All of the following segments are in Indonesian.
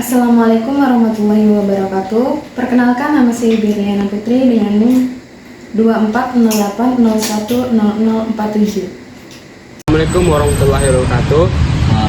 Assalamualaikum warahmatullahi wabarakatuh. Perkenalkan, nama saya Birliana Putri dengan NIM 2408010047. Assalamualaikum warahmatullahi wabarakatuh.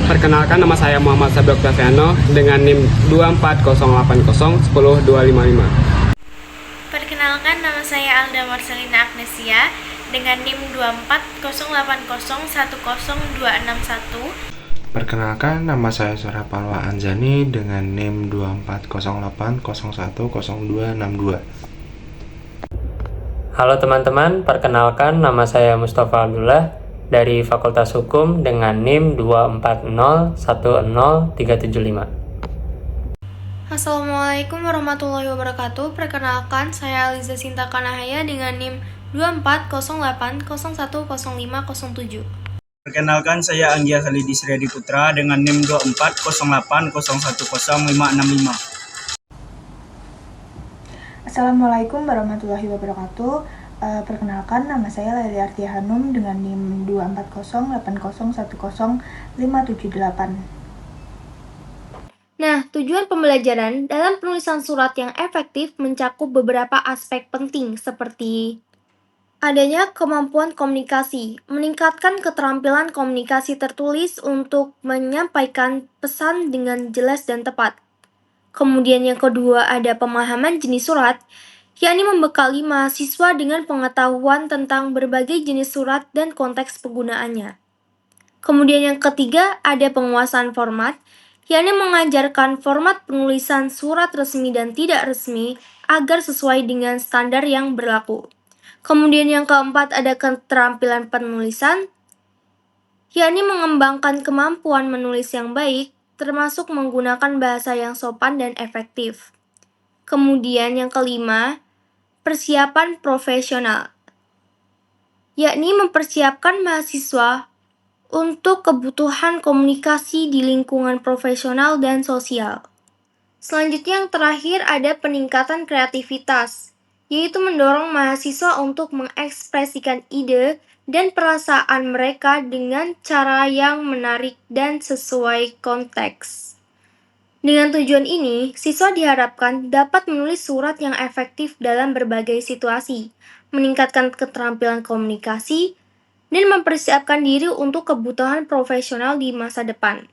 Perkenalkan, nama saya Muhammad Sabri Oktaviano dengan NIM 24080100255. Perkenalkan, nama saya Alda Marcelina Agnesia dengan NIM 24080102661. Perkenalkan, nama saya Surya Palwa Anzani dengan NIM 2408010262. Halo teman-teman, perkenalkan nama saya Mustafa Abdullah dari Fakultas Hukum dengan NIM 240100375. Assalamualaikum warahmatullahi wabarakatuh. Perkenalkan, saya Aliza Sinta Kanahaya dengan NIM 2408010507. Perkenalkan, saya Anggia Khalidi Sriadi Putra dengan NIM 2408010565. Assalamualaikum warahmatullahi wabarakatuh. Perkenalkan, nama saya Leli Artia Hanum dengan NIM 24080100578. Nah, tujuan pembelajaran dalam penulisan surat yang efektif mencakup beberapa aspek penting seperti adanya kemampuan komunikasi, meningkatkan keterampilan komunikasi tertulis untuk menyampaikan pesan dengan jelas dan tepat. Kemudian yang kedua ada pemahaman jenis surat, yakni membekali mahasiswa dengan pengetahuan tentang berbagai jenis surat dan konteks penggunaannya. Kemudian yang ketiga ada penguasaan format, yakni mengajarkan format penulisan surat resmi dan tidak resmi agar sesuai dengan standar yang berlaku. Kemudian yang keempat ada keterampilan penulisan, yakni mengembangkan kemampuan menulis yang baik, termasuk menggunakan bahasa yang sopan dan efektif. Kemudian yang kelima, persiapan profesional, yakni mempersiapkan mahasiswa untuk kebutuhan komunikasi di lingkungan profesional dan sosial. Selanjutnya yang terakhir ada peningkatan kreativitas, yaitu mendorong mahasiswa untuk mengekspresikan ide dan perasaan mereka dengan cara yang menarik dan sesuai konteks. Dengan tujuan ini, siswa diharapkan dapat menulis surat yang efektif dalam berbagai situasi, meningkatkan keterampilan komunikasi, dan mempersiapkan diri untuk kebutuhan profesional di masa depan.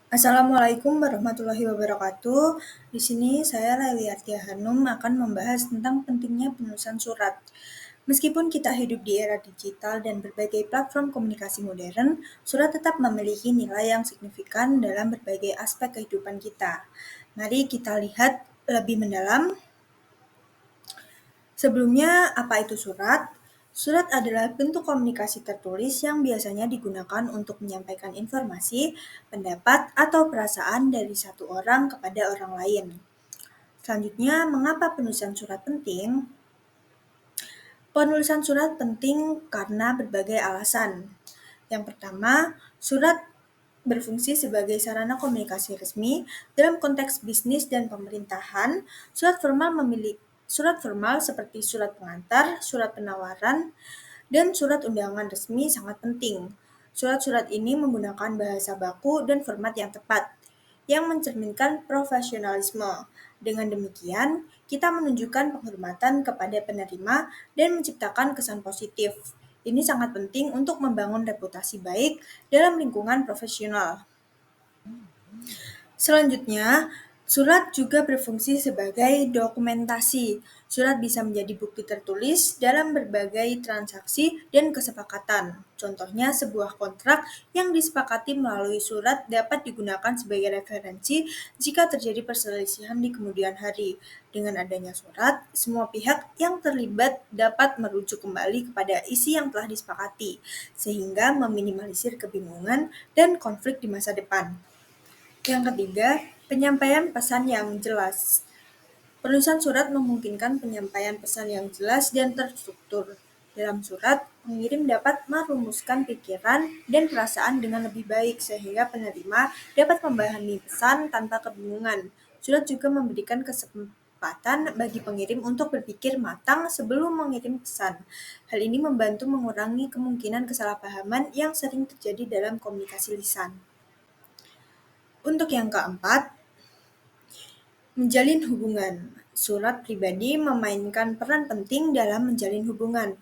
Assalamualaikum warahmatullahi wabarakatuh. Di sini saya Leli Artia Hanum akan membahas tentang pentingnya penulisan surat. Meskipun kita hidup di era digital dan berbagai platform komunikasi modern, surat tetap memiliki nilai yang signifikan dalam berbagai aspek kehidupan kita. Mari kita lihat lebih mendalam. Sebelumnya, apa itu surat? Surat adalah bentuk komunikasi tertulis yang biasanya digunakan untuk menyampaikan informasi, pendapat, atau perasaan dari satu orang kepada orang lain. Selanjutnya, mengapa penulisan surat penting? Penulisan surat penting karena berbagai alasan. Yang pertama, surat berfungsi sebagai sarana komunikasi resmi dalam konteks bisnis dan pemerintahan. Surat formal seperti surat pengantar, surat penawaran, dan surat undangan resmi sangat penting. Surat-surat ini menggunakan bahasa baku dan format yang tepat, yang mencerminkan profesionalisme. Dengan demikian, kita menunjukkan penghormatan kepada penerima dan menciptakan kesan positif. Ini sangat penting untuk membangun reputasi baik dalam lingkungan profesional. Selanjutnya, surat juga berfungsi sebagai dokumentasi. Surat bisa menjadi bukti tertulis dalam berbagai transaksi dan kesepakatan. Contohnya, sebuah kontrak yang disepakati melalui surat dapat digunakan sebagai referensi jika terjadi perselisihan di kemudian hari. Dengan adanya surat, semua pihak yang terlibat dapat merujuk kembali kepada isi yang telah disepakati, sehingga meminimalisir kebingungan dan konflik di masa depan. Yang ketiga, penyampaian pesan yang jelas. Penulisan surat memungkinkan penyampaian pesan yang jelas dan terstruktur. Dalam surat, pengirim dapat merumuskan pikiran dan perasaan dengan lebih baik sehingga penerima dapat memahami pesan tanpa kebingungan. Surat juga memberikan kesempatan bagi pengirim untuk berpikir matang sebelum mengirim pesan. Hal ini membantu mengurangi kemungkinan kesalahpahaman yang sering terjadi dalam komunikasi lisan. Untuk yang keempat, menjalin hubungan. Surat pribadi memainkan peran penting dalam menjalin hubungan.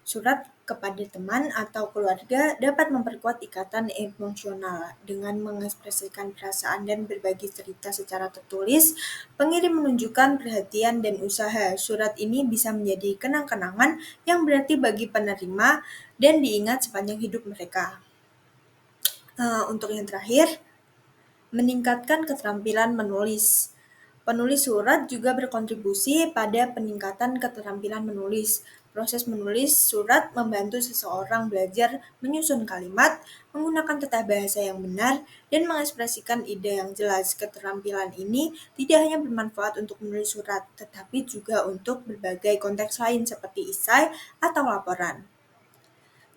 Surat kepada teman atau keluarga dapat memperkuat ikatan emosional dengan mengekspresikan perasaan dan berbagi cerita secara tertulis. Pengirim menunjukkan perhatian dan usaha. Surat ini bisa menjadi kenang-kenangan yang berarti bagi penerima dan diingat sepanjang hidup mereka. Untuk yang terakhir, meningkatkan keterampilan menulis. Penulis surat juga berkontribusi pada peningkatan keterampilan menulis. Proses menulis surat membantu seseorang belajar menyusun kalimat, menggunakan tata bahasa yang benar, dan mengekspresikan ide yang jelas. Keterampilan ini tidak hanya bermanfaat untuk menulis surat, tetapi juga untuk berbagai konteks lain seperti esai atau laporan.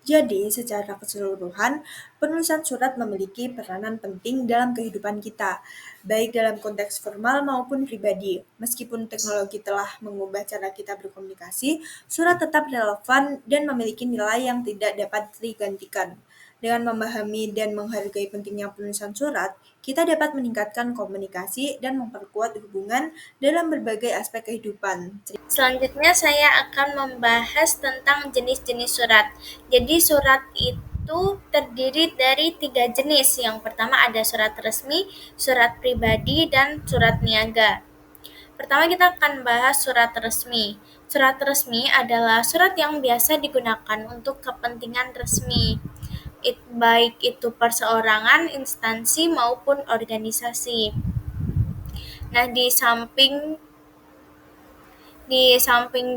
Jadi, secara keseluruhan, penulisan surat memiliki peranan penting dalam kehidupan kita, baik dalam konteks formal maupun pribadi. Meskipun teknologi telah mengubah cara kita berkomunikasi, surat tetap relevan dan memiliki nilai yang tidak dapat digantikan. Dengan memahami dan menghargai pentingnya penulisan surat, kita dapat meningkatkan komunikasi dan memperkuat hubungan dalam berbagai aspek kehidupan. Selanjutnya saya akan membahas tentang jenis-jenis surat. Jadi surat itu terdiri dari 3 jenis. Yang pertama ada surat resmi, surat pribadi, dan surat niaga. Pertama kita akan bahas surat resmi. Surat resmi adalah surat yang biasa digunakan untuk kepentingan resmi, baik itu perseorangan, instansi, maupun organisasi. Nah, di samping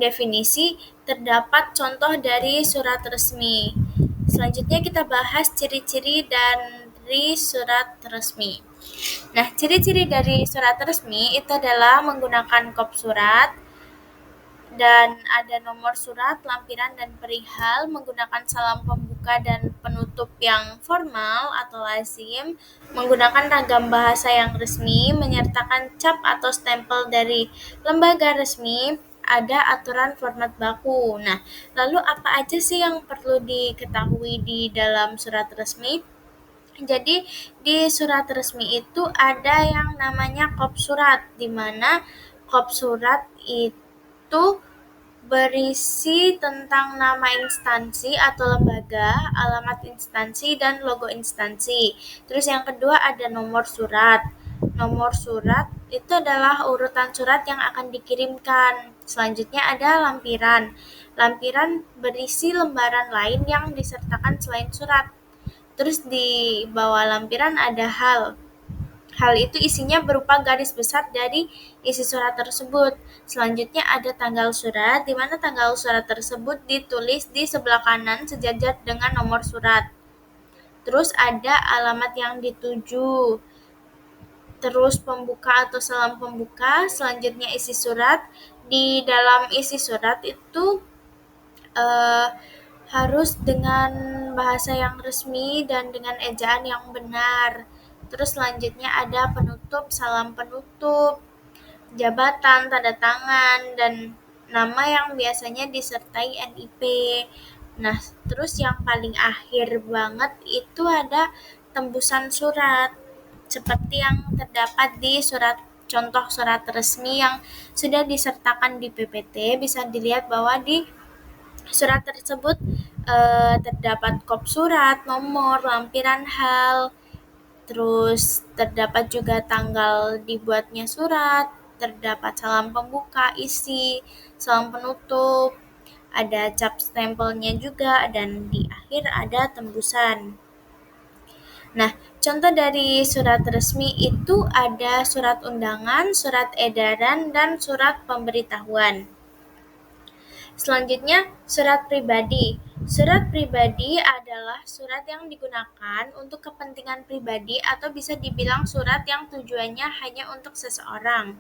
definisi, terdapat contoh dari surat resmi. Selanjutnya kita bahas ciri-ciri dari surat resmi. Nah, ciri-ciri dari surat resmi itu adalah menggunakan kop surat, dan ada nomor surat, lampiran, dan perihal, menggunakan salam pembuka dan penutup yang formal atau lazim, menggunakan ragam bahasa yang resmi, menyertakan cap atau stempel dari lembaga resmi, ada aturan format baku. Nah, lalu apa aja sih yang perlu diketahui di dalam surat resmi? Jadi, di surat resmi itu ada yang namanya kop surat, di mana kop surat itu berisi tentang nama instansi atau lembaga, alamat instansi, dan logo instansi. Terus yang kedua ada nomor surat. Nomor surat itu adalah urutan surat yang akan dikirimkan. Selanjutnya ada lampiran. Lampiran berisi lembaran lain yang disertakan selain surat. Terus di bawah lampiran ada hal. Hal itu isinya berupa garis besar dari isi surat tersebut. Selanjutnya ada tanggal surat, di mana tanggal surat tersebut ditulis di sebelah kanan sejajar dengan nomor surat. Terus ada alamat yang dituju. Terus pembuka atau salam pembuka. Selanjutnya isi surat. Di dalam isi surat itu harus dengan bahasa yang resmi dan dengan ejaan yang benar. Terus selanjutnya ada penutup, salam penutup, jabatan, tanda tangan, dan nama yang biasanya disertai NIP. Nah, terus yang paling akhir banget itu ada tembusan surat, seperti yang terdapat di contoh surat resmi yang sudah disertakan di PPT. Bisa dilihat bahwa di surat tersebut terdapat kop surat, nomor, lampiran hal, terus terdapat juga tanggal dibuatnya surat, terdapat salam pembuka, isi, salam penutup, ada cap stempelnya juga, dan di akhir ada tembusan. Nah, contoh dari surat resmi itu ada surat undangan, surat edaran, dan surat pemberitahuan. Selanjutnya, surat pribadi. Surat pribadi adalah surat yang digunakan untuk kepentingan pribadi atau bisa dibilang surat yang tujuannya hanya untuk seseorang.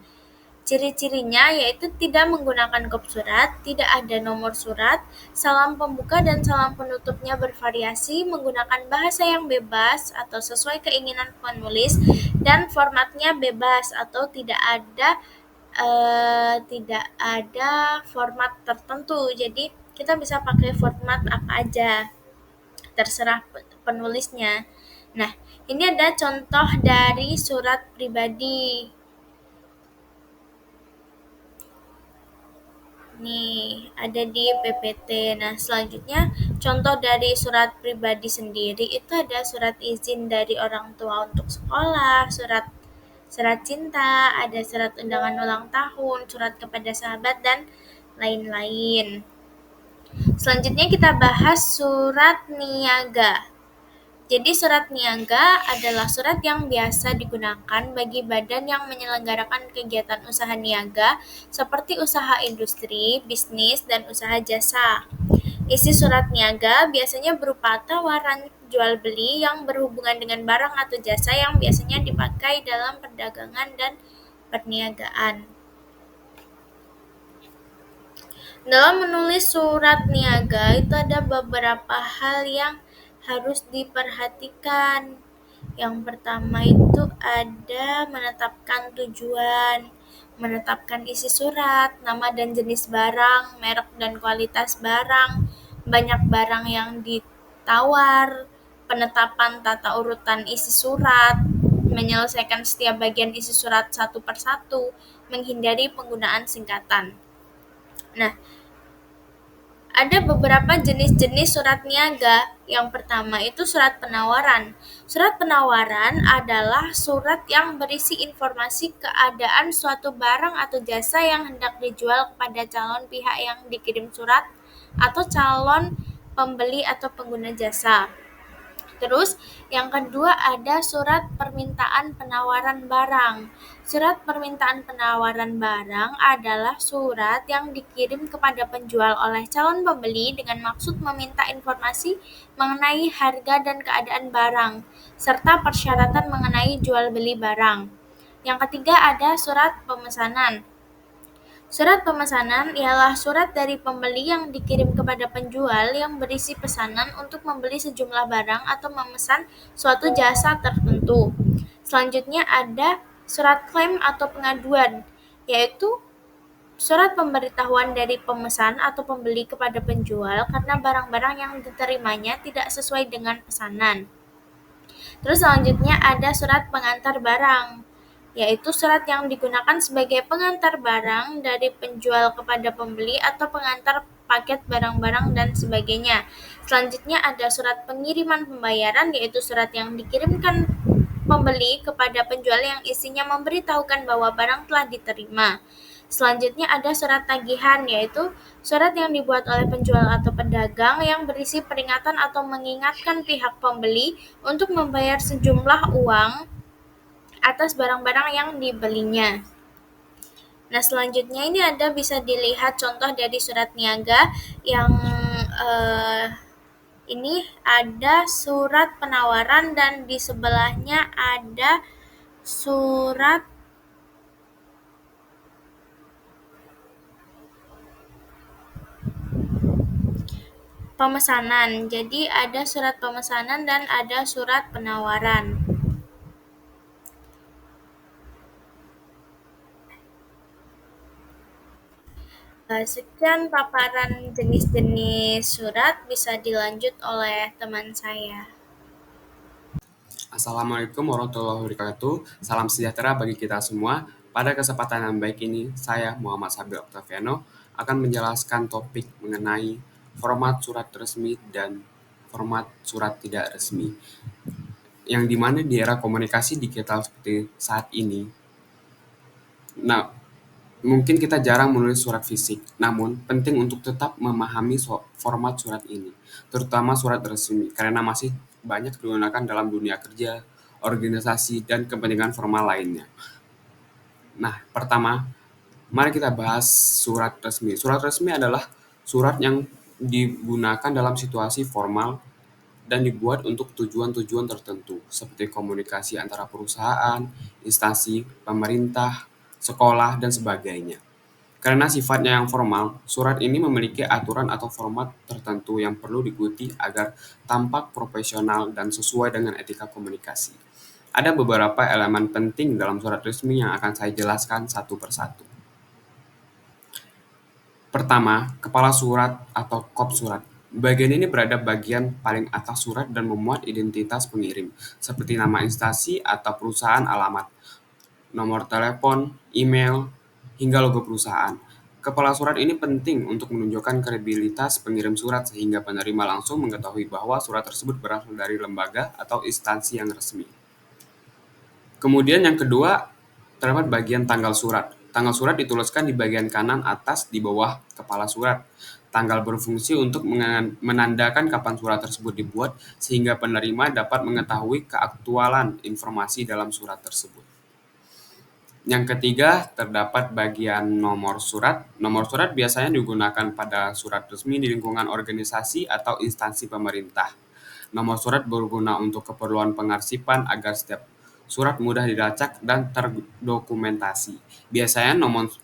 Ciri-cirinya yaitu tidak menggunakan kop surat, tidak ada nomor surat, salam pembuka dan salam penutupnya bervariasi, menggunakan bahasa yang bebas atau sesuai keinginan penulis, dan formatnya bebas atau tidak ada format tertentu. Jadi kita bisa pakai format apa aja, terserah penulisnya. Nah, ini ada contoh dari surat pribadi. Nih, ada di PPT. Nah, selanjutnya contoh dari surat pribadi sendiri itu ada surat izin dari orang tua untuk sekolah, surat cinta, ada surat undangan ulang tahun, surat kepada sahabat, dan lain-lain. Selanjutnya kita bahas surat niaga. Jadi surat niaga adalah surat yang biasa digunakan bagi badan yang menyelenggarakan kegiatan usaha niaga seperti usaha industri, bisnis, dan usaha jasa. Isi surat niaga biasanya berupa tawaran jual beli yang berhubungan dengan barang atau jasa yang biasanya dipakai dalam perdagangan dan perniagaan. Dalam menulis surat niaga itu ada beberapa hal yang harus diperhatikan. Yang pertama itu ada menetapkan tujuan, menetapkan isi surat, nama dan jenis barang, merek dan kualitas barang, banyak barang yang ditawar, penetapan tata urutan isi surat, menyelesaikan setiap bagian isi surat satu persatu, menghindari penggunaan singkatan. Nah, ada beberapa jenis-jenis surat niaga. Yang pertama itu surat penawaran. Surat penawaran adalah surat yang berisi informasi keadaan suatu barang atau jasa yang hendak dijual kepada calon pihak yang dikirim surat atau calon pembeli atau pengguna jasa. Terus, yang kedua ada surat permintaan penawaran barang. Surat permintaan penawaran barang adalah surat yang dikirim kepada penjual oleh calon pembeli dengan maksud meminta informasi mengenai harga dan keadaan barang, serta persyaratan mengenai jual beli barang. Yang ketiga ada surat pemesanan. Surat pemesanan ialah surat dari pembeli yang dikirim kepada penjual yang berisi pesanan untuk membeli sejumlah barang atau memesan suatu jasa tertentu. Selanjutnya ada surat klaim atau pengaduan, yaitu surat pemberitahuan dari pemesan atau pembeli kepada penjual karena barang-barang yang diterimanya tidak sesuai dengan pesanan. Terus selanjutnya ada surat pengantar barang, yaitu surat yang digunakan sebagai pengantar barang dari penjual kepada pembeli atau pengantar paket barang-barang dan sebagainya. Selanjutnya ada surat pengiriman pembayaran, yaitu surat yang dikirimkan pembeli kepada penjual yang isinya memberitahukan bahwa barang telah diterima. Selanjutnya ada surat tagihan, yaitu surat yang dibuat oleh penjual atau pedagang yang berisi peringatan atau mengingatkan pihak pembeli untuk membayar sejumlah uang atas barang-barang yang dibelinya. Nah, selanjutnya ini ada bisa dilihat contoh dari surat niaga yang ini ada surat penawaran dan di sebelahnya ada surat pemesanan. Jadi ada surat pemesanan dan ada surat penawaran. Sekian paparan jenis-jenis surat, bisa dilanjut oleh teman saya. Assalamualaikum warahmatullahi wabarakatuh. Salam sejahtera bagi kita semua. Pada kesempatan yang baik ini, saya Muhammad Sabil Octaviano akan menjelaskan topik mengenai format surat resmi dan format surat tidak resmi. Yang dimana di era komunikasi digital seperti saat ini, mungkin kita jarang menulis surat fisik, namun penting untuk tetap memahami format surat ini, terutama surat resmi, karena masih banyak digunakan dalam dunia kerja, organisasi, dan kepentingan formal lainnya. Nah, pertama, mari kita bahas surat resmi. Surat resmi adalah surat yang digunakan dalam situasi formal dan dibuat untuk tujuan-tujuan tertentu, seperti komunikasi antara perusahaan, instansi, pemerintah, sekolah, dan sebagainya. Karena sifatnya yang formal, surat ini memiliki aturan atau format tertentu yang perlu diikuti agar tampak profesional dan sesuai dengan etika komunikasi. Ada beberapa elemen penting dalam surat resmi yang akan saya jelaskan satu persatu. Pertama, kepala surat atau kop surat. Bagian ini berada bagian paling atas surat dan memuat identitas pengirim, seperti nama instansi atau perusahaan, alamat, nomor telepon, email, hingga logo perusahaan. Kepala surat ini penting untuk menunjukkan kredibilitas pengirim surat sehingga penerima langsung mengetahui bahwa surat tersebut berasal dari lembaga atau instansi yang resmi. Kemudian yang kedua, terdapat bagian tanggal surat. Tanggal surat dituliskan di bagian kanan atas di bawah kepala surat. Tanggal berfungsi untuk menandakan kapan surat tersebut dibuat sehingga penerima dapat mengetahui keaktualan informasi dalam surat tersebut. Yang ketiga, terdapat bagian nomor surat. Nomor surat biasanya digunakan pada surat resmi di lingkungan organisasi atau instansi pemerintah. Nomor surat berguna untuk keperluan pengarsipan agar setiap surat mudah dilacak dan terdokumentasi. Biasanya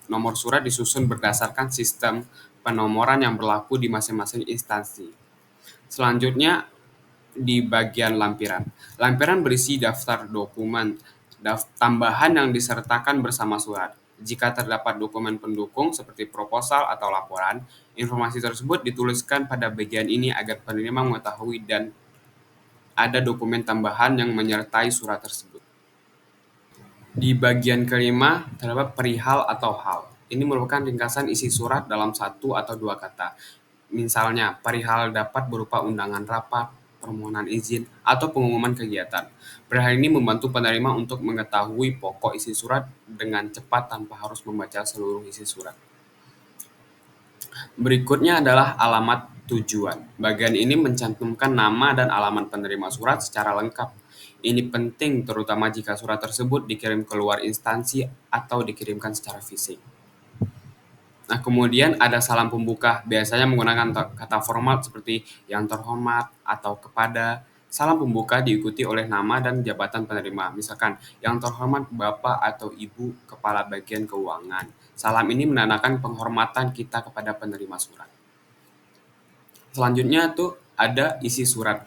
nomor surat disusun berdasarkan sistem penomoran yang berlaku di masing-masing instansi. Selanjutnya, di bagian lampiran. Lampiran berisi daftar dokumen tambahan yang disertakan bersama surat. Jika terdapat dokumen pendukung seperti proposal atau laporan, informasi tersebut dituliskan pada bagian ini agar penerima mengetahui dan ada dokumen tambahan yang menyertai surat tersebut. Di bagian kelima, terdapat perihal atau hal. Ini merupakan ringkasan isi surat dalam satu atau dua kata. Misalnya, perihal dapat berupa undangan rapat, permohonan izin, atau pengumuman kegiatan. Perihal ini membantu penerima untuk mengetahui pokok isi surat dengan cepat tanpa harus membaca seluruh isi surat. Berikutnya adalah alamat tujuan. Bagian ini mencantumkan nama dan alamat penerima surat secara lengkap. Ini penting terutama jika surat tersebut dikirim keluar instansi atau dikirimkan secara fisik. Nah, kemudian ada salam pembuka, biasanya menggunakan kata formal seperti yang terhormat atau kepada. Salam pembuka diikuti oleh nama dan jabatan penerima, misalkan yang terhormat Bapak atau Ibu Kepala Bagian Keuangan. Salam ini menandakan penghormatan kita kepada penerima surat. Selanjutnya tuh ada isi surat.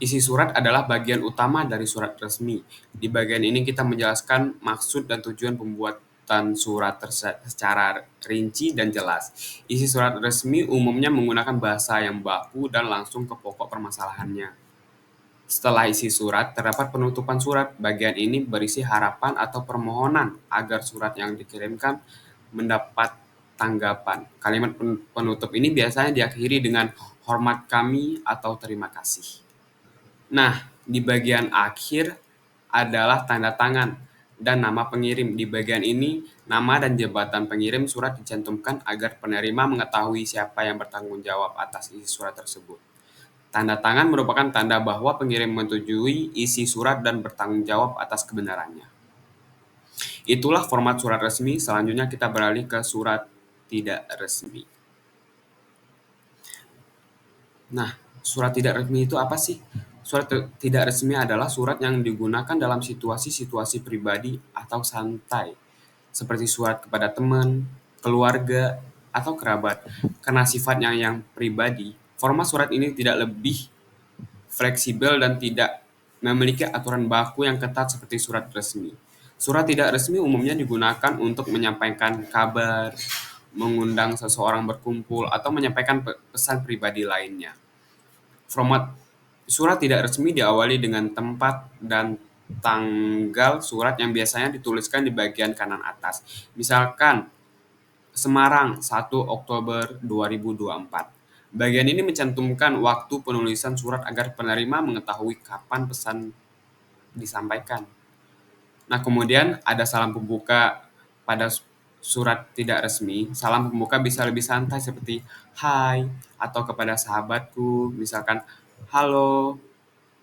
Isi surat adalah bagian utama dari surat resmi. Di bagian ini kita menjelaskan maksud dan tujuan pembuatan surat secara rinci dan jelas. Isi surat resmi umumnya menggunakan bahasa yang baku dan langsung ke pokok permasalahannya. Setelah isi surat, terdapat penutupan surat. Bagian ini berisi harapan atau permohonan agar surat yang dikirimkan mendapat tanggapan. Kalimat penutup ini biasanya diakhiri dengan hormat kami atau terima kasih. Nah, di bagian akhir adalah tanda tangan dan nama pengirim. Di bagian ini, nama dan jabatan pengirim surat dicantumkan agar penerima mengetahui siapa yang bertanggung jawab atas isi surat tersebut. Tanda tangan merupakan tanda bahwa pengirim menyetujui isi surat dan bertanggung jawab atas kebenarannya. Itulah format surat resmi. Selanjutnya kita beralih ke surat tidak resmi. Nah, surat tidak resmi itu apa sih? Surat tidak resmi adalah surat yang digunakan dalam situasi-situasi pribadi atau santai, seperti surat kepada teman, keluarga, atau kerabat. Karena sifatnya yang pribadi, format surat ini tidak lebih fleksibel dan tidak memiliki aturan baku yang ketat seperti surat resmi. Surat tidak resmi umumnya digunakan untuk menyampaikan kabar, mengundang seseorang berkumpul, atau menyampaikan pesan pribadi lainnya. Format surat tidak resmi diawali dengan tempat dan tanggal surat yang biasanya dituliskan di bagian kanan atas. Misalkan, Semarang, 1 Oktober 2024. Bagian ini mencantumkan waktu penulisan surat agar penerima mengetahui kapan pesan disampaikan. Nah, kemudian ada salam pembuka pada surat tidak resmi. Salam pembuka bisa lebih santai seperti hai atau kepada sahabatku, misalkan halo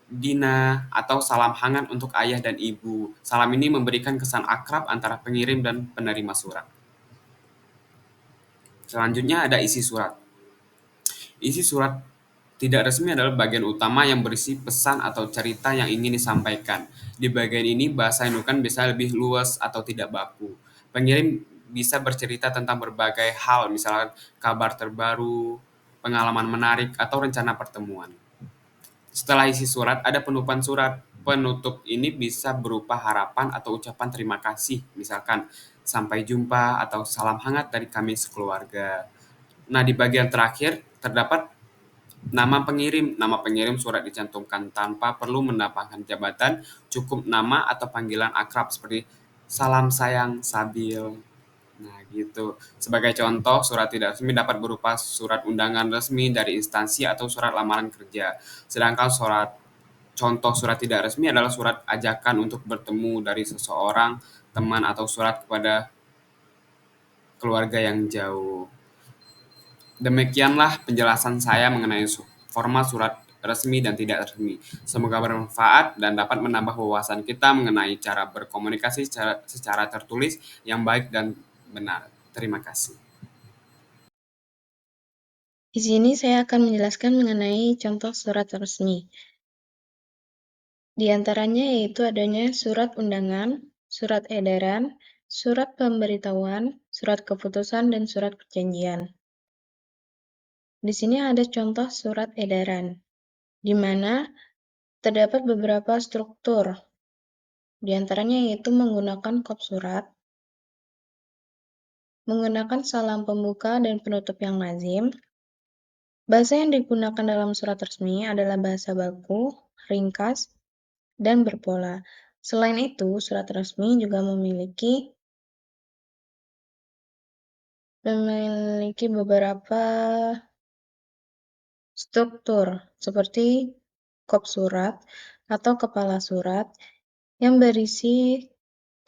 Dina, atau salam hangat untuk ayah dan ibu. Salam ini memberikan kesan akrab antara pengirim dan penerima surat. Selanjutnya ada isi surat. Isi surat tidak resmi adalah bagian utama yang berisi pesan atau cerita yang ingin disampaikan. Di bagian ini bahasa yang digunakan bisa lebih luas atau tidak baku. Pengirim bisa bercerita tentang berbagai hal, misalnya kabar terbaru, pengalaman menarik, atau rencana pertemuan. Setelah isi surat, ada penutupan surat. Penutup ini bisa berupa harapan atau ucapan terima kasih, misalkan sampai jumpa atau salam hangat dari kami sekeluarga. Nah, di bagian terakhir terdapat Nama pengirim surat dicantumkan tanpa perlu menambahkan jabatan, cukup nama atau panggilan akrab seperti salam sayang, Sabil. Nah, gitu. Sebagai contoh, surat tidak resmi dapat berupa surat undangan resmi dari instansi atau surat lamaran kerja. Sedangkan contoh surat tidak resmi adalah surat ajakan untuk bertemu dari seseorang, teman atau surat kepada keluarga yang jauh. Demikianlah penjelasan saya mengenai format surat resmi dan tidak resmi. Semoga bermanfaat dan dapat menambah wawasan kita mengenai cara berkomunikasi secara tertulis yang baik dan benar. Terima kasih. Di sini saya akan menjelaskan mengenai contoh surat resmi. Di antaranya yaitu adanya surat undangan, surat edaran, surat pemberitahuan, surat keputusan, dan surat perjanjian. Di sini ada contoh surat edaran, di mana terdapat beberapa struktur. Di antaranya yaitu menggunakan kop surat, menggunakan salam pembuka dan penutup yang lazim. Bahasa yang digunakan dalam surat resmi adalah bahasa baku, ringkas, dan berpola. Selain itu, surat resmi juga memiliki beberapa struktur seperti kop surat atau kepala surat yang berisi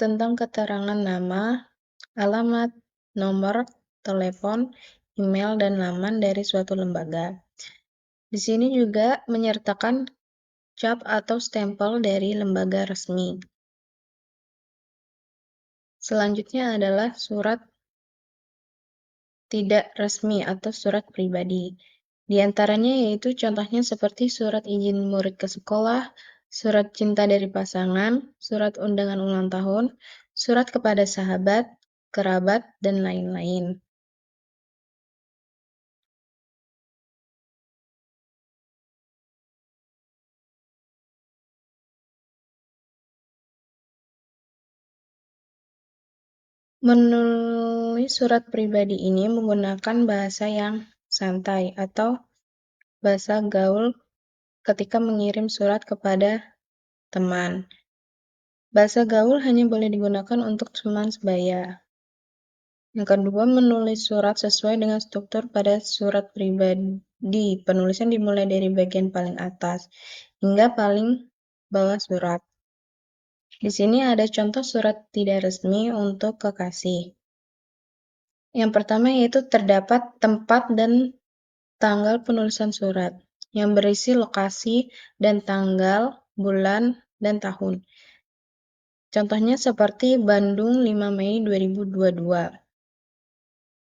tentang keterangan nama, alamat, nomor telepon, email, dan laman dari suatu lembaga. Di sini juga menyertakan cap atau stempel dari lembaga resmi. Selanjutnya adalah surat tidak resmi atau surat pribadi. Di antaranya yaitu contohnya seperti surat izin murid ke sekolah, surat cinta dari pasangan, surat undangan ulang tahun, surat kepada sahabat, kerabat, dan lain-lain. Menulis surat pribadi ini menggunakan bahasa yang santai atau bahasa gaul ketika mengirim surat kepada teman. Bahasa gaul hanya boleh digunakan untuk teman sebaya. Yang kedua, menulis surat sesuai dengan struktur pada surat pribadi. Penulisan dimulai dari bagian paling atas hingga paling bawah surat. Di sini ada contoh surat tidak resmi untuk kekasih. Yang pertama yaitu terdapat tempat dan tanggal penulisan surat yang berisi lokasi dan tanggal, bulan, dan tahun. Contohnya seperti Bandung 5 Mei 2022.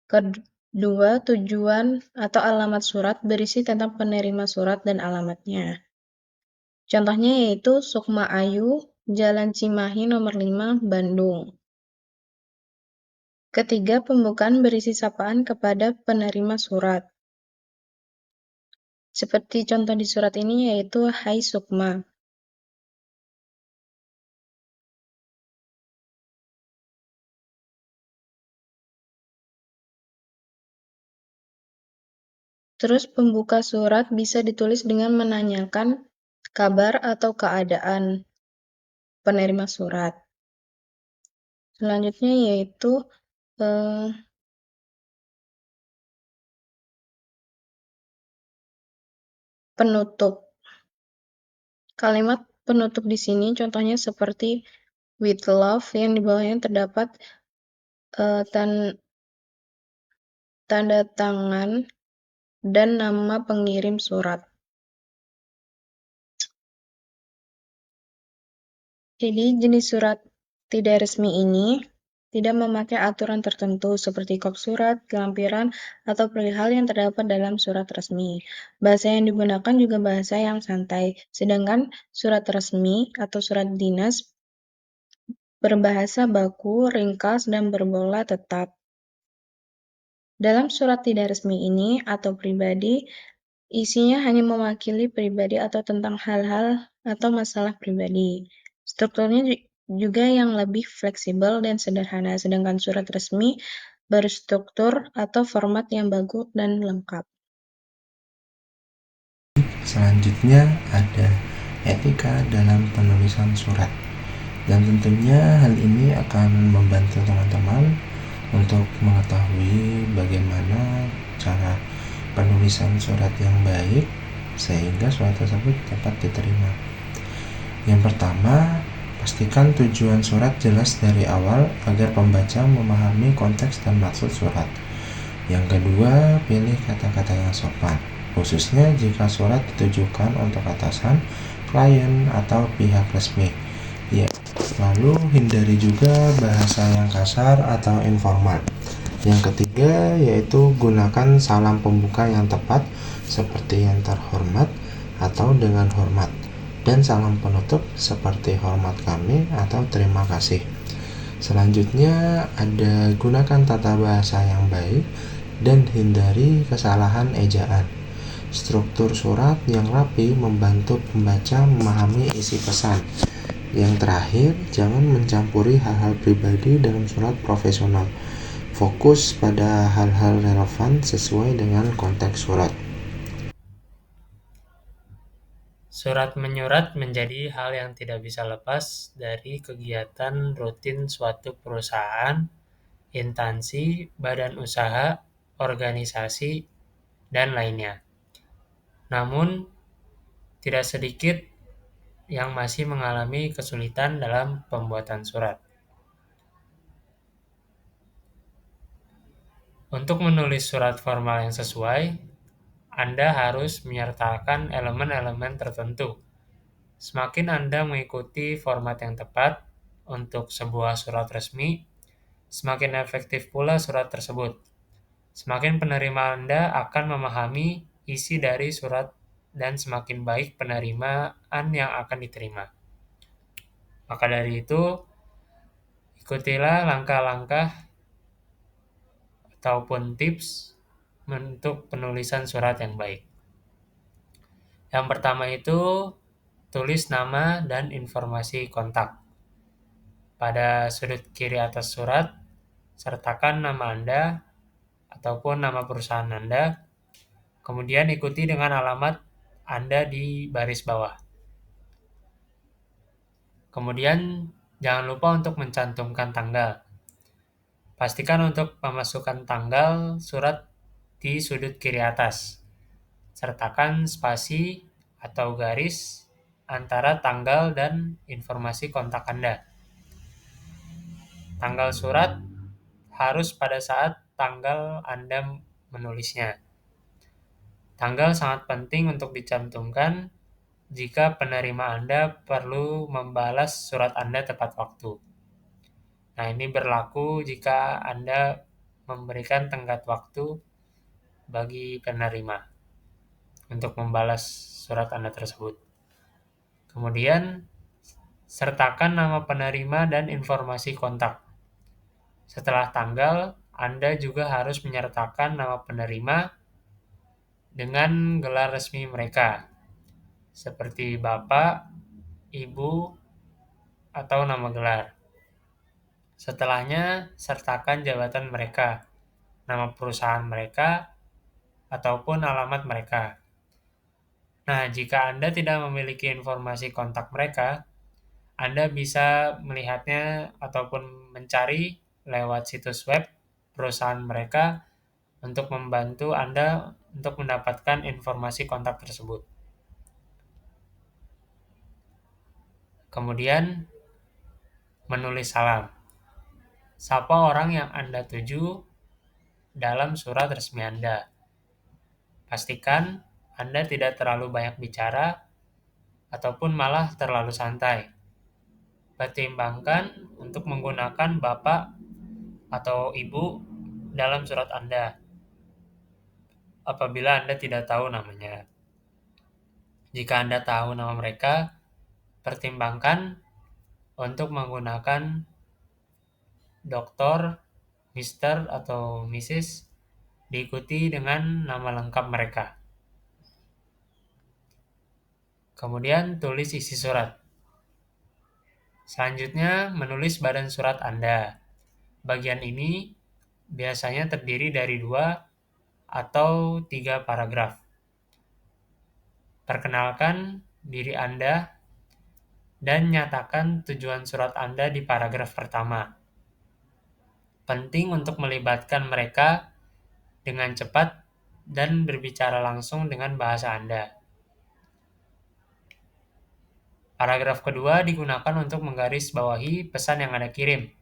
Kedua, tujuan atau alamat surat berisi tentang penerima surat dan alamatnya. Contohnya yaitu Sukma Ayu, Jalan Cimahi nomor 5, Bandung. Ketiga, pembukaan berisi sapaan kepada penerima surat. Seperti contoh di surat ini yaitu Hai Sukma. Terus pembuka surat bisa ditulis dengan menanyakan kabar atau keadaan penerima surat. Selanjutnya yaitu penutup. Kalimat penutup di sini contohnya seperti with love yang di bawahnya terdapat tanda tangan dan nama pengirim surat. Jadi jenis surat tidak resmi ini tidak memakai aturan tertentu seperti kop surat, kelampiran, atau perihal yang terdapat dalam surat resmi. Bahasa yang digunakan juga bahasa yang santai, sedangkan surat resmi atau surat dinas berbahasa baku, ringkas, dan berbola tetap. Dalam surat tidak resmi ini atau pribadi, isinya hanya mewakili pribadi atau tentang hal-hal atau masalah pribadi. Strukturnya juga yang lebih fleksibel dan sederhana, sedangkan surat resmi berstruktur atau format yang bagus dan lengkap. Selanjutnya ada etika dalam penulisan surat. Dan tentunya hal ini akan membantu teman-teman untuk mengetahui bagaimana cara penulisan surat yang baik sehingga surat tersebut dapat diterima. Yang pertama, pastikan tujuan surat jelas dari awal agar pembaca memahami konteks dan maksud surat. Yang kedua, pilih kata-kata yang sopan, khususnya jika surat ditujukan untuk atasan, klien, atau pihak resmi. Ya, lalu hindari juga bahasa yang kasar atau informal. Yang ketiga yaitu gunakan salam pembuka yang tepat seperti yang terhormat atau dengan hormat, dan salam penutup seperti hormat kami atau terima kasih. Selanjutnya ada gunakan tata bahasa yang baik dan hindari kesalahan ejaan. Struktur surat yang rapi membantu pembaca memahami isi pesan. Yang terakhir, jangan mencampuri hal-hal pribadi dalam surat profesional. Fokus pada hal-hal relevan sesuai dengan konteks surat. Surat menyurat menjadi hal yang tidak bisa lepas dari kegiatan rutin suatu perusahaan, instansi, badan usaha, organisasi, dan lainnya. Namun, tidak sedikit yang masih mengalami kesulitan dalam pembuatan surat. Untuk menulis surat formal yang sesuai, Anda harus menyertakan elemen-elemen tertentu. Semakin Anda mengikuti format yang tepat untuk sebuah surat resmi, semakin efektif pula surat tersebut. Semakin penerima Anda akan memahami isi dari surat dan semakin baik penerimaan yang akan diterima. Maka dari itu, ikutilah langkah-langkah ataupun tips untuk penulisan surat yang baik. Yang pertama itu, tulis nama dan informasi kontak. Pada sudut kiri atas surat, sertakan nama Anda ataupun nama perusahaan Anda, kemudian ikuti dengan alamat Anda di baris bawah. Kemudian, jangan lupa untuk mencantumkan tanggal. Pastikan untuk memasukkan tanggal surat di sudut kiri atas. Sertakan spasi atau garis antara tanggal dan informasi kontak Anda. Tanggal surat harus pada saat tanggal Anda menulisnya. Tanggal sangat penting untuk dicantumkan jika penerima Anda perlu membalas surat Anda tepat waktu. Nah, ini berlaku jika Anda memberikan tenggat waktu bagi penerima untuk membalas surat Anda tersebut. Kemudian, sertakan nama penerima dan informasi kontak. Setelah tanggal, Anda juga harus menyertakan nama penerima dengan gelar resmi mereka, seperti Bapak, Ibu, atau nama gelar. Setelahnya, sertakan jabatan mereka, nama perusahaan mereka, ataupun alamat mereka. Nah, jika Anda tidak memiliki informasi kontak mereka, Anda bisa melihatnya ataupun mencari lewat situs web perusahaan mereka untuk membantu Anda untuk mendapatkan informasi kontak tersebut. Kemudian, menulis salam. Sapa orang yang Anda tuju dalam surat resmi Anda. Pastikan Anda tidak terlalu banyak bicara ataupun malah terlalu santai. Pertimbangkan untuk menggunakan Bapak atau Ibu dalam surat Anda apabila Anda tidak tahu namanya. Jika Anda tahu nama mereka, pertimbangkan untuk menggunakan Dr., Mr. atau Mrs. diikuti dengan nama lengkap mereka. Kemudian tulis isi surat. Selanjutnya, menulis badan surat Anda. Bagian ini biasanya terdiri dari 2 atau 3 paragraf. Perkenalkan diri Anda dan nyatakan tujuan surat Anda di paragraf pertama. Penting untuk melibatkan mereka dengan cepat dan berbicara langsung dengan bahasa Anda. Paragraf kedua digunakan untuk menggarisbawahi pesan yang Anda kirim.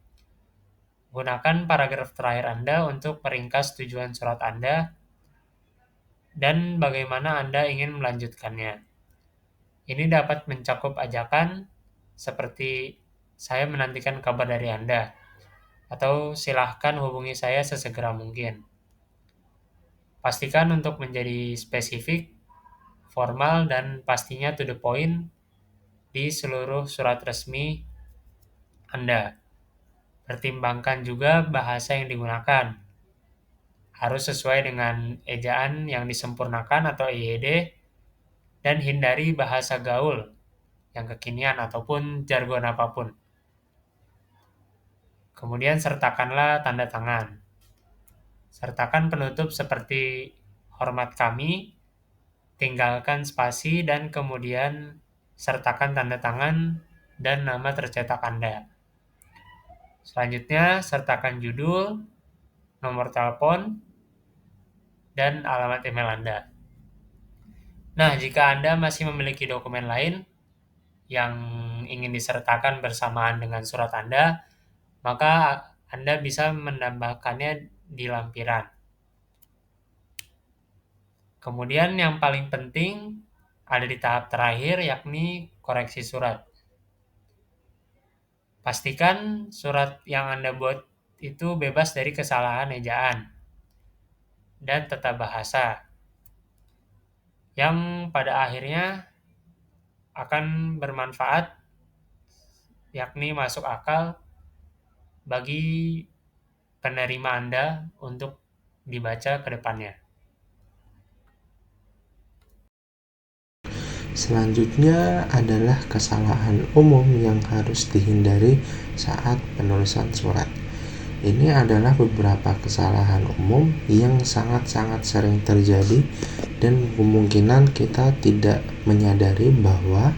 Gunakan paragraf terakhir Anda untuk meringkas tujuan surat Anda dan bagaimana Anda ingin melanjutkannya. Ini dapat mencakup ajakan seperti saya menantikan kabar dari Anda, atau silahkan hubungi saya sesegera mungkin. Pastikan untuk menjadi spesifik, formal, dan pastinya to the point di seluruh surat resmi Anda. Pertimbangkan juga bahasa yang digunakan. Harus sesuai dengan ejaan yang disempurnakan atau EYD, dan hindari bahasa gaul yang kekinian ataupun jargon apapun. Kemudian sertakanlah tanda tangan. Sertakan penutup seperti hormat kami, tinggalkan spasi, dan kemudian sertakan tanda tangan dan nama tercetak Anda. Selanjutnya, sertakan judul, nomor telepon, dan alamat email Anda. Nah, jika Anda masih memiliki dokumen lain yang ingin disertakan bersamaan dengan surat Anda, maka Anda bisa menambahkannya di lampiran. Kemudian yang paling penting ada di tahap terakhir, yakni koreksi surat. Pastikan surat yang Anda buat itu bebas dari kesalahan ejaan dan tata bahasa, yang pada akhirnya akan bermanfaat, yakni masuk akal bagi penerima Anda untuk dibaca ke depannya. Selanjutnya adalah kesalahan umum yang harus dihindari saat penulisan surat. Ini adalah beberapa kesalahan umum yang sangat-sangat sering terjadi dan kemungkinan kita tidak menyadari bahwa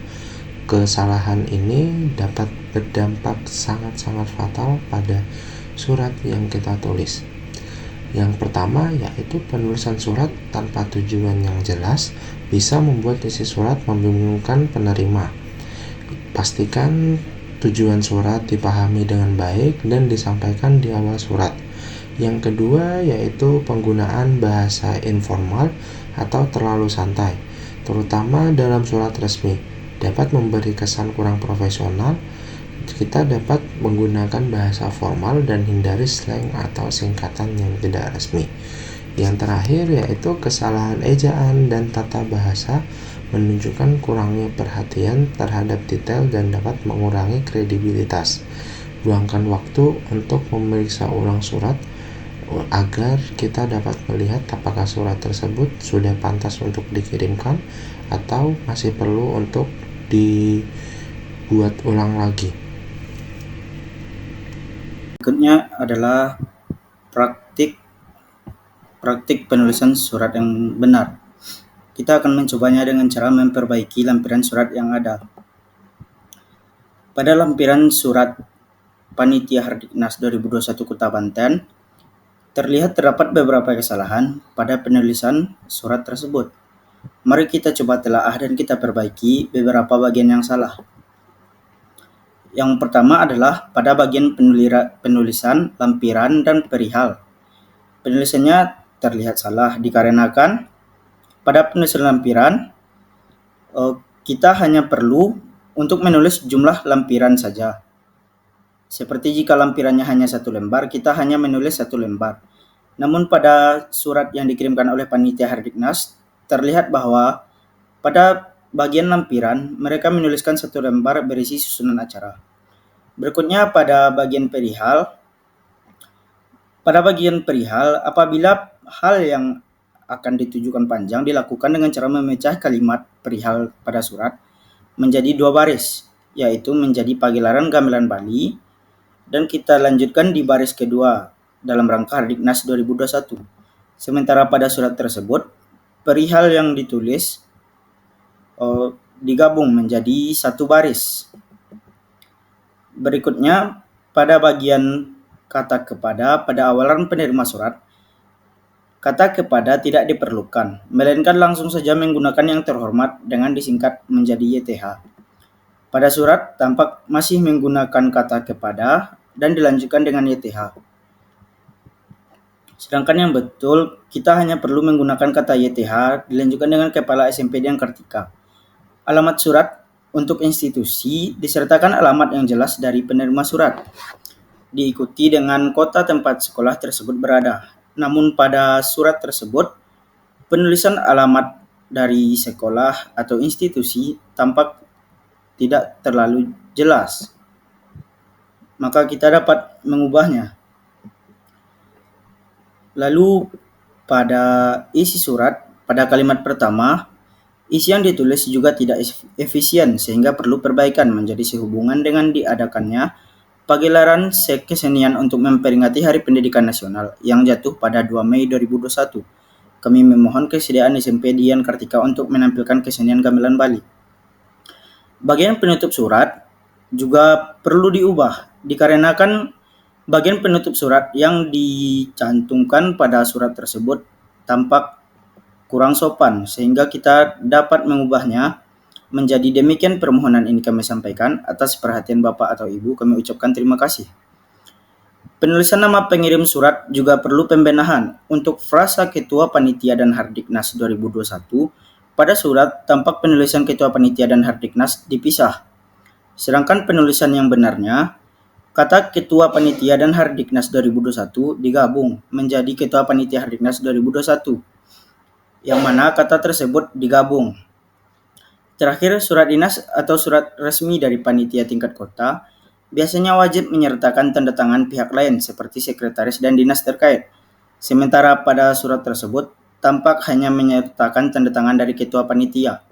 kesalahan ini dapat berdampak sangat-sangat fatal pada surat yang kita tulis. Yang pertama yaitu penulisan surat tanpa tujuan yang jelas bisa membuat isi surat membingungkan penerima. Pastikan tujuan surat dipahami dengan baik dan disampaikan di awal surat. Yang kedua yaitu penggunaan bahasa informal atau terlalu santai, terutama dalam surat resmi, dapat memberi kesan kurang profesional. Kita dapat menggunakan bahasa formal dan hindari slang atau singkatan yang tidak resmi. Yang terakhir yaitu kesalahan ejaan dan tata bahasa menunjukkan kurangnya perhatian terhadap detail dan dapat mengurangi kredibilitas. Luangkan waktu untuk memeriksa ulang surat agar kita dapat melihat apakah surat tersebut sudah pantas untuk dikirimkan atau masih perlu untuk dibuat ulang lagi. Berikutnya adalah praktik penulisan surat yang benar. Kita akan mencobanya dengan cara memperbaiki lampiran surat yang ada. Pada lampiran surat Panitia Hardiknas 2021 Kota Banten, terdapat beberapa kesalahan pada penulisan surat tersebut. Mari kita coba telaah dan kita perbaiki beberapa bagian yang salah. Yang pertama adalah pada bagian penulisan lampiran dan perihal. Penulisannya terlihat salah dikarenakan pada penulisan lampiran kita hanya perlu untuk menulis jumlah lampiran saja. Seperti jika lampirannya hanya 1 lembar, kita hanya menulis 1 lembar. Namun pada surat yang dikirimkan oleh Panitia Hardiknas, terlihat bahwa pada bagian lampiran mereka menuliskan 1 lembar berisi susunan acara. Berikutnya pada bagian perihal. Pada bagian perihal, apabila hal yang akan ditujukan panjang dilakukan dengan cara memecah kalimat perihal pada surat menjadi 2 baris, yaitu menjadi pagelaran gamelan Bali, dan kita lanjutkan di baris kedua dalam rangka Hardiknas 2021. Sementara pada surat tersebut, perihal yang ditulis digabung menjadi satu baris. Berikutnya, pada bagian kata kepada pada awalan penerima surat, kata kepada tidak diperlukan, melainkan langsung saja menggunakan yang terhormat dengan disingkat menjadi YTH. Pada surat tampak masih menggunakan kata kepada dan dilanjutkan dengan YTH. Sedangkan yang betul, kita hanya perlu menggunakan kata YTH dilanjutkan dengan kepala SMP dan Kartika. Alamat surat untuk institusi disertakan alamat yang jelas dari penerima surat, diikuti dengan kota tempat sekolah tersebut berada. Namun pada surat tersebut, penulisan alamat dari sekolah atau institusi tampak tidak terlalu jelas. Maka kita dapat mengubahnya. Lalu pada isi surat, pada kalimat pertama, isi yang ditulis juga tidak efisien sehingga perlu perbaikan menjadi sehubungan dengan diadakannya pagelaran kesenian untuk memperingati Hari Pendidikan Nasional yang jatuh pada 2 Mei 2021. Kami memohon kesediaan SMP Dian Kartika untuk menampilkan kesenian gamelan Bali. Bagian penutup surat juga perlu diubah dikarenakan bagian penutup surat yang dicantumkan pada surat tersebut tampak kurang sopan sehingga kita dapat mengubahnya menjadi demikian. Permohonan ini kami sampaikan. Atas perhatian Bapak atau Ibu kami ucapkan terima kasih. Penulisan nama pengirim surat juga perlu pembenahan. Untuk frasa Ketua Panitia dan Hardiknas 2021, pada surat tampak penulisan Ketua Panitia dan Hardiknas dipisah. Sedangkan penulisan yang benarnya, kata Ketua Panitia dan Hardiknas 2021 digabung menjadi Ketua Panitia Hardiknas 2021, yang mana kata tersebut digabung. Terakhir, surat dinas atau surat resmi dari panitia tingkat kota biasanya wajib menyertakan tanda tangan pihak lain seperti sekretaris dan dinas terkait. Sementara pada surat tersebut tampak hanya menyertakan tanda tangan dari ketua panitia.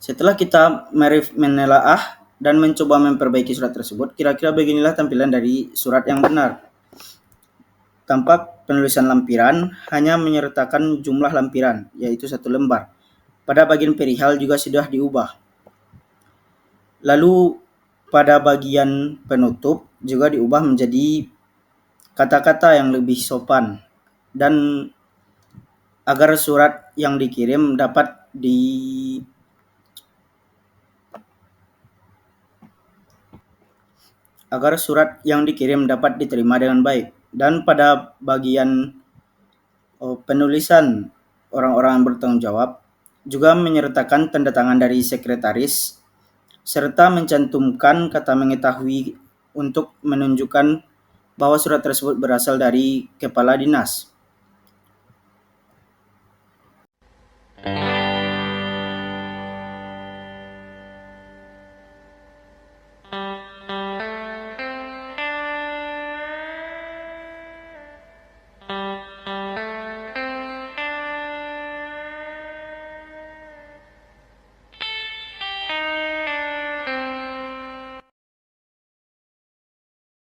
Setelah kita menelaah dan mencoba memperbaiki surat tersebut, kira-kira beginilah tampilan dari surat yang benar. Tampak penulisan lampiran hanya menyertakan jumlah lampiran, yaitu 1 lembar. Pada bagian perihal juga sudah diubah. Lalu pada bagian penutup juga diubah menjadi kata-kata yang lebih sopan dan agar surat yang dikirim dapat diterima dengan baik. Dan pada bagian penulisan orang-orang yang bertanggung jawab juga menyertakan tanda tangan dari sekretaris serta mencantumkan kata mengetahui untuk menunjukkan bahwa surat tersebut berasal dari kepala dinas.